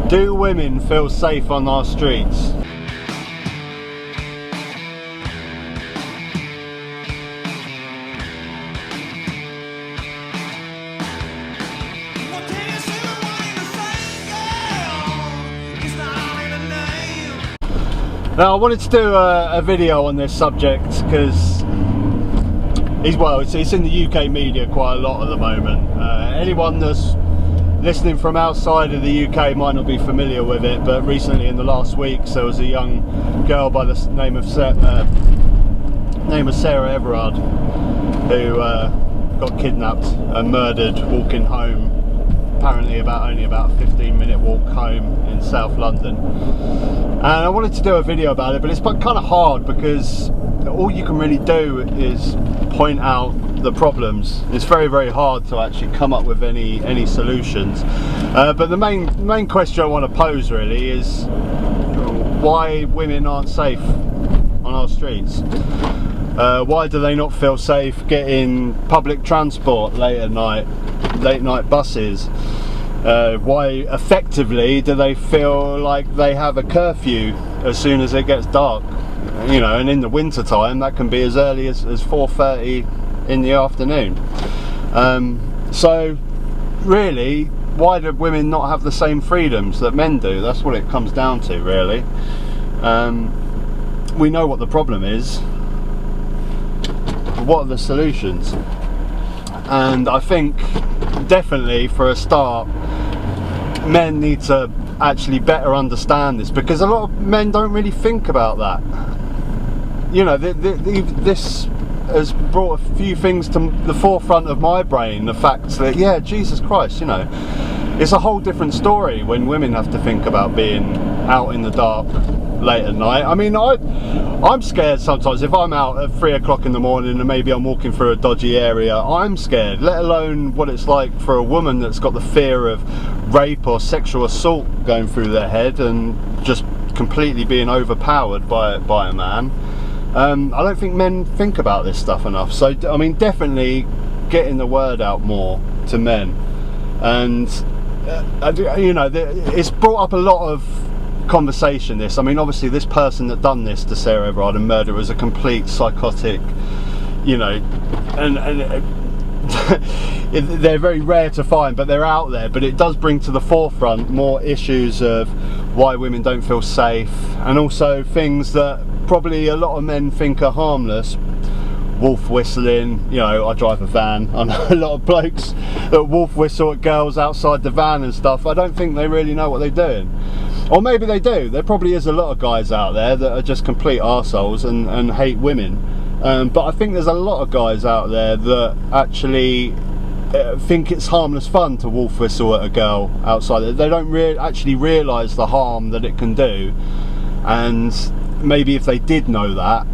Do women feel safe on our streets? Now, I wanted to do a video on this subject because it's in the UK media quite a lot at the moment. Anyone that's listening from outside of the UK might not be familiar with it, but recently in the last weeks there was a young girl by the name of Sarah Everard who got kidnapped and murdered walking home, apparently only about a 15-minute walk home in South London. And I wanted to do a video about it, but it's kind of hard because all you can really do is point out the problems. It's very, very hard to actually come up with any solutions. But the main question I want to pose really is why women aren't safe on our streets. Why do they not feel safe getting public transport late night buses? Why effectively do they feel like they have a curfew as soon as it gets dark? You know, and in the winter time that can be as early as 4:30 in the afternoon. So really, why do women not have the same freedoms that men do? That's what it comes down to, really. We know what the problem is. What are the solutions? And I think definitely for a start, men need to actually better understand this, because a lot of men don't really think about that. You know, this has brought a few things to the forefront of my brain. The fact that, yeah, Jesus Christ, you know, it's a whole different story when women have to think about being out in the dark late at night. I mean, I'm scared sometimes. If I'm out at 3 o'clock in the morning and maybe I'm walking through a dodgy area, I'm scared, let alone what it's like for a woman that's got the fear of rape or sexual assault going through their head and just completely being overpowered by a man. I don't think men think about this stuff enough. So, I mean, definitely getting the word out more to men. And, you know, it's brought up a lot of conversation, this. I mean, obviously this person that done this to Sarah Everard and murder was a complete psychotic, you know, and they're very rare to find, but they're out there. But it does bring to the forefront more issues of why women don't feel safe, and also things that probably a lot of men think are harmless. Wolf whistling, you know, I drive a van. I know a lot of blokes that wolf whistle at girls outside the van and stuff. I don't think they really know what they're doing. Or maybe they do. There probably is a lot of guys out there that are just complete arseholes and hate women. But I think there's a lot of guys out there that actually think it's harmless fun to wolf whistle at a girl outside. They don't actually realise the harm that it can do. And maybe if they did know that,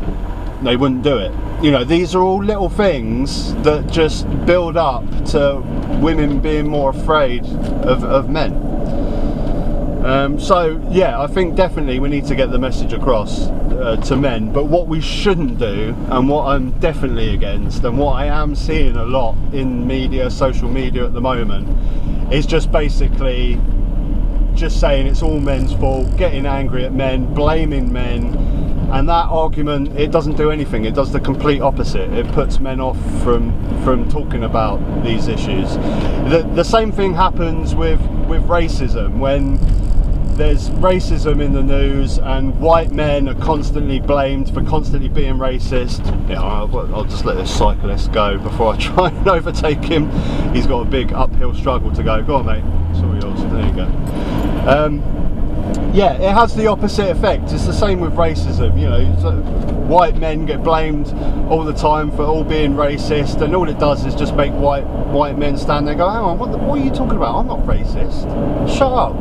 they wouldn't do it. You know, these are all little things that just build up to women being more afraid of men. So yeah, I think definitely we need to get the message across to men. But what we shouldn't do, and what I'm definitely against, and what I am seeing a lot in media, social media at the moment, is just basically just saying it's all men's fault, getting angry at men, blaming men. And that argument, it doesn't do anything. It does the complete opposite. It puts men off from talking about these issues. The same thing happens with racism. When there's racism in the news and white men are constantly blamed for constantly being racist. Yeah, I'll just let this cyclist go before I try and overtake him. He's got a big uphill struggle to go. Go on, mate. It's all yours. There you go. Yeah, it has the opposite effect. It's the same with racism. You know, white men get blamed all the time for all being racist, and all it does is just make white men stand there and go, hang on, what are you talking about? I'm not racist. Shut up.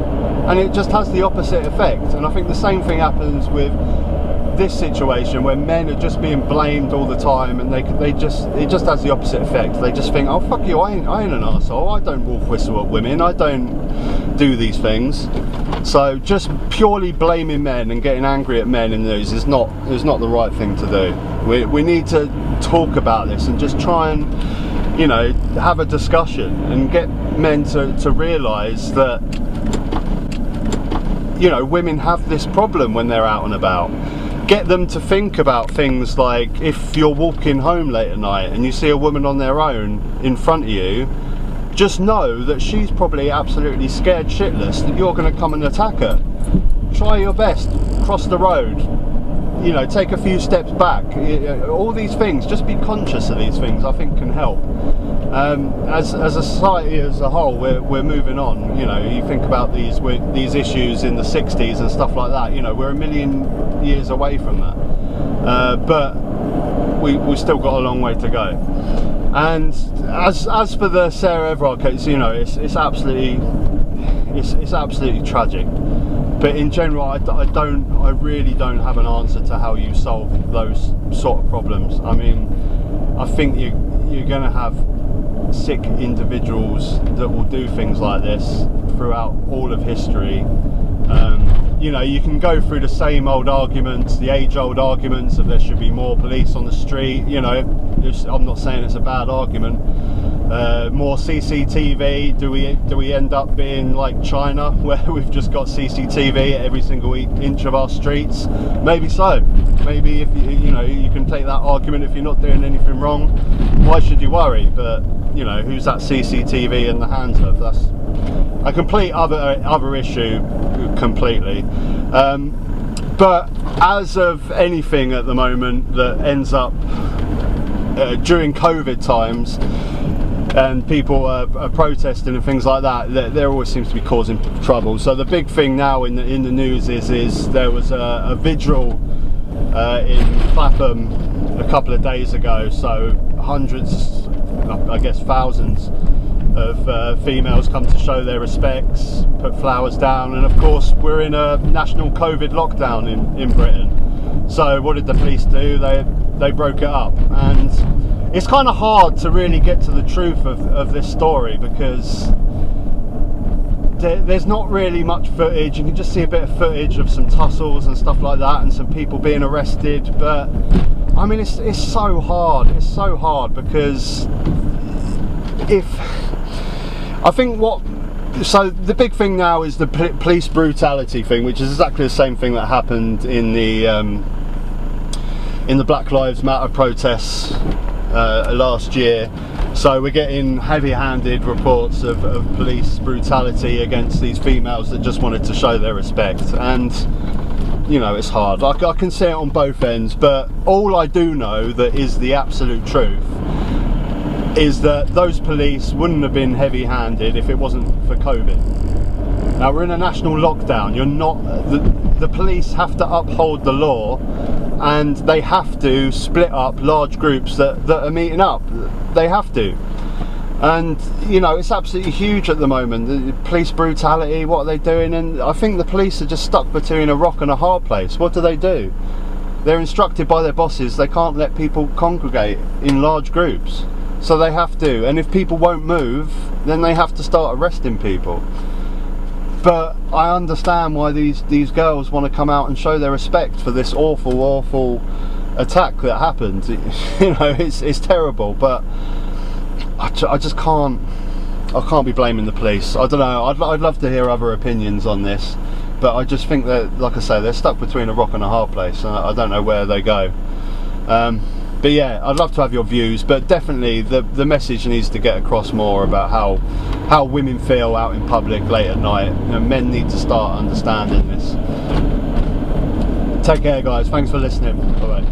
And it just has the opposite effect. And I think the same thing happens with this situation, where men are just being blamed all the time, and it just has the opposite effect. They just think, oh fuck you, I ain't an arsehole, I don't wolf whistle at women, I don't do these things. So just purely blaming men and getting angry at men in these is not the right thing to do. We need to talk about this and just try and, you know, have a discussion and get men to realise that you know, women have this problem when they're out and about. Get them to think about things like, if you're walking home late at night and you see a woman on their own in front of you, just know that she's probably absolutely scared shitless that you're going to come and attack her. Try your best, cross the road, you know, take a few steps back. All these things, just be conscious of these things, I think can help. As a society as a whole, we're moving on. You know, you think about these issues in the 60s and stuff like that, you know, we're a million years away from that. But we've still got a long way to go. And as for the Sarah Everard case, you know, it's absolutely tragic. But in general, I really don't have an answer to how you solve those sort of problems. I mean, I think you're going to have sick individuals that will do things like this throughout all of history. You know, you can go through the same old arguments, the age-old arguments that there should be more police on the street. You know, I'm not saying it's a bad argument. More CCTV. Do we end up being like China, where we've just got CCTV at every single inch of our streets? Maybe so. Maybe if you know, you can take that argument. If you're not doing anything wrong, why should you worry? But you know, who's that CCTV in the hands of? That's a complete other issue completely. But as of anything at the moment that ends up during COVID times and people are protesting and things like that, there always seems to be causing trouble. So the big thing now in the news is there was a vigil in Clapham a couple of days ago. So hundreds, I guess thousands of females come to show their respects, put flowers down, and of course we're in a national COVID lockdown in Britain. So what did the police do? They broke it up, and it's kind of hard to really get to the truth of this story because there's not really much footage. You can just see a bit of footage of some tussles and stuff like that, and some people being arrested. But I mean, it's so hard. It's so hard because so the big thing now is the police brutality thing, which is exactly the same thing that happened in the Black Lives Matter protests last year. So we're getting heavy-handed reports of police brutality against these females that just wanted to show their respect, and you know, it's hard. I can see it on both ends, but all I do know that is the absolute truth is that those police wouldn't have been heavy-handed if it wasn't for COVID. Now we're in a national lockdown. The police have to uphold the law, and they have to split up large groups that are meeting up. They have to. And you know, it's absolutely huge at the moment. The police brutality, what are they doing? And I think the police are just stuck between a rock and a hard place. What do? They're instructed by their bosses. They can't let people congregate in large groups, so they have to. And if people won't move, then they have to start arresting people. But I understand why these girls want to come out and show their respect for this awful attack that happened. You know, it's terrible, but I just can't be blaming the police. I don't know. I'd love to hear other opinions on this, but I just think that, like I say, they're stuck between a rock and a hard place, and I don't know where they go. But yeah, I'd love to have your views, but definitely the message needs to get across more about how women feel out in public late at night. You know, men need to start understanding this. Take care, guys. Thanks for listening. Bye bye.